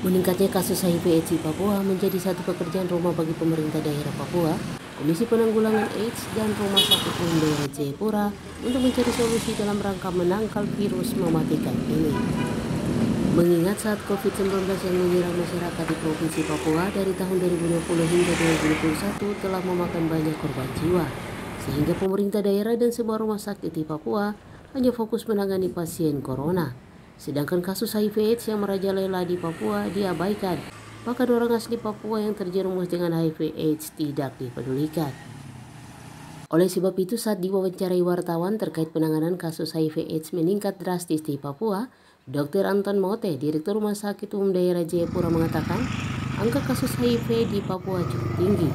Meningkatnya kasus HIV/AIDS di Papua menjadi satu pekerjaan rumah bagi pemerintah daerah Papua, Komisi Penanggulangan AIDS dan Rumah Sakit Umum Daerah Jayapura untuk mencari solusi dalam rangka menangkal virus mematikan ini. Mengingat saat COVID-19 yang menyerang masyarakat di Provinsi Papua dari tahun 2020 hingga 2021 telah memakan banyak korban jiwa, sehingga pemerintah daerah dan semua rumah sakit di Papua hanya fokus menangani pasien corona. Sedangkan kasus HIV/AIDS yang merajalela di Papua diabaikan, bahkan orang asli Papua yang terjerumus dengan HIV/AIDS tidak dipedulikan. Oleh sebab itu, saat diwawancarai wartawan terkait penanganan kasus HIV/AIDS meningkat drastis di Papua, Dr. Anton Mote, Direktur Rumah Sakit Umum Daerah Jayapura mengatakan, angka kasus HIV di Papua cukup tinggi,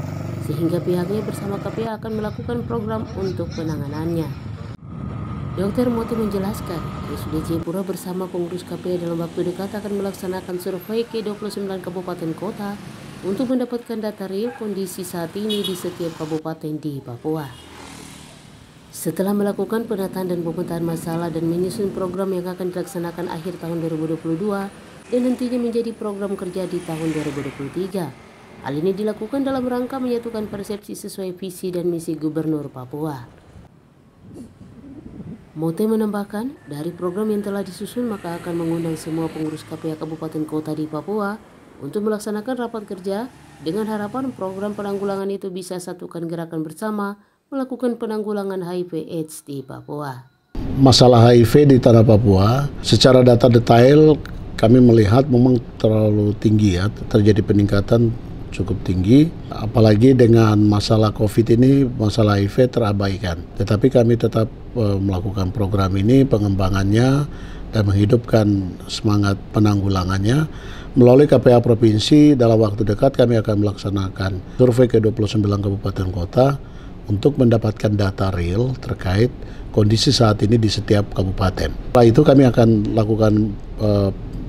sehingga pihaknya bersama KPA akan melakukan program untuk penanganannya. Dr. Mote menjelaskan, RSUD Jayapura bersama pengurus KPA dalam waktu dekat akan melaksanakan survei ke 29 kabupaten kota untuk mendapatkan data real kondisi saat ini di setiap kabupaten di Papua. Setelah melakukan penataan dan pemetaan masalah dan menyusun program yang akan dilaksanakan akhir tahun 2022 dan nantinya menjadi program kerja di tahun 2023. Hal ini dilakukan dalam rangka menyatukan persepsi sesuai visi dan misi Gubernur Papua. Mote menambahkan, dari program yang telah disusun maka akan mengundang semua pengurus KPA kabupaten kota di Papua untuk melaksanakan rapat kerja dengan harapan program penanggulangan itu bisa satukan gerakan bersama melakukan penanggulangan HIV/AIDS di Papua. Masalah HIV di tanah Papua, secara data detail kami melihat memang terlalu tinggi ya, terjadi peningkatan cukup tinggi, apalagi dengan masalah COVID ini, masalah HIV terabaikan. Tetapi kami tetap melakukan program ini, pengembangannya, dan menghidupkan semangat penanggulangannya. Melalui KPA Provinsi, dalam waktu dekat kami akan melaksanakan survei ke 29 kabupaten kota untuk mendapatkan data real terkait kondisi saat ini di setiap kabupaten. Setelah itu kami akan lakukan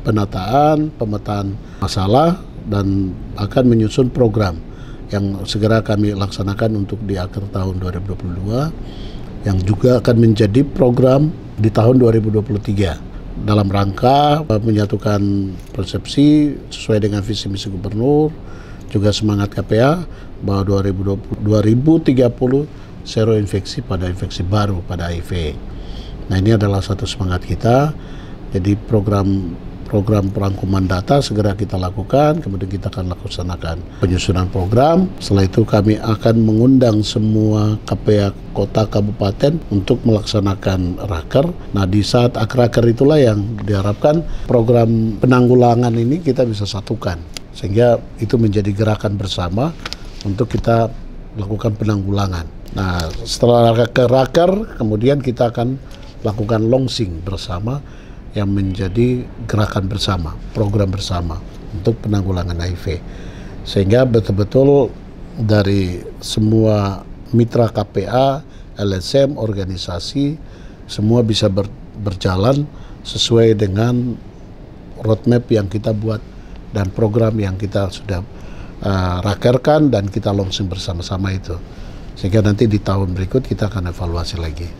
penataan, pemetaan masalah, dan akan menyusun program yang segera kami laksanakan untuk di akhir tahun 2022 yang juga akan menjadi program di tahun 2023 dalam rangka menyatukan persepsi sesuai dengan visi misi gubernur, juga semangat KPA bahwa 2030 zero infeksi pada infeksi baru pada HIV. Nah, ini adalah satu semangat kita. Jadi program perangkuman data segera kita lakukan, kemudian kita akan laksanakan penyusunan program. Setelah itu kami akan mengundang semua KPA kota kabupaten untuk melaksanakan raker. Nah, di saat raker itulah yang diharapkan program penanggulangan ini kita bisa satukan, sehingga itu menjadi gerakan bersama untuk kita lakukan penanggulangan. Nah, setelah raker, kemudian kita akan lakukan launching bersama yang menjadi gerakan bersama, program bersama untuk penanggulangan HIV. Sehingga betul-betul dari semua mitra KPA, LSM, organisasi, semua bisa berjalan sesuai dengan roadmap yang kita buat dan program yang kita sudah rakerkan dan kita launching bersama-sama itu. Sehingga nanti di tahun berikut kita akan evaluasi lagi.